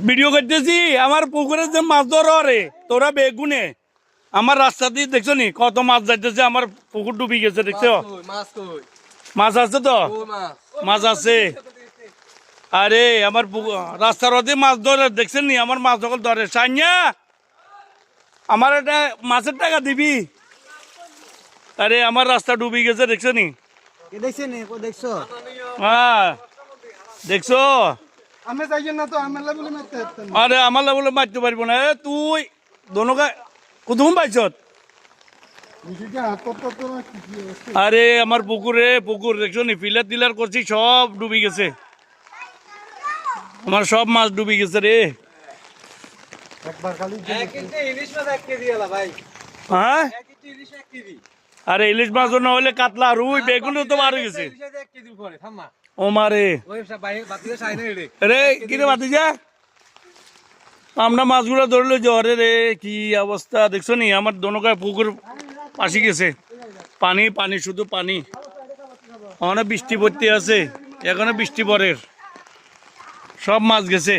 video করতেছি আমার পুকুরে যে মাছ ধরো রে তোরা বেগুনে আমার রাস্তা দিয়ে দেখছো নি কত মাছ যাইতেছে আমার পুকুর ডুবি গেছে দেখছো মাছ আছে তো মাছ আছে আরে আমার রাস্তার ওতে মাছ ধরে দেখছেন নি আমার মাছ যখন ধরে সাইয়া আমার একটা মাছের টাকা দিবি আরে আমার রাস্তা ডুবি গেছে দেখছো নি দেখছো হ্যাঁ দেখছো আমি যাই না তো আমার বলে মারতে আরে আমার বলে মারতে পারবো না তুই দোনোকে কুতুম পাইছত আরে আমার পুকুর দেখছো নি পিলার টিলার করছি সব ডুবি গেছে আমার সব মাছ ডুবি গেছে রে হ্যাঁ আরে ইলিশ মাছ না হলে কাতলা রুই বেগুনও তো বার হয়ে গেছে ও মারে রে কিরে বাতি যা আমরা মাছগুলো ধরলে জ্বরে রে কি অবস্থা দেখছো নি আমার দোনোকায় পুকুর পাশে গেছে পানি পানি শুধু পানি অনেক বৃষ্টি পড়তে আছে এখনো বৃষ্টি পরের সব মাছ গেছে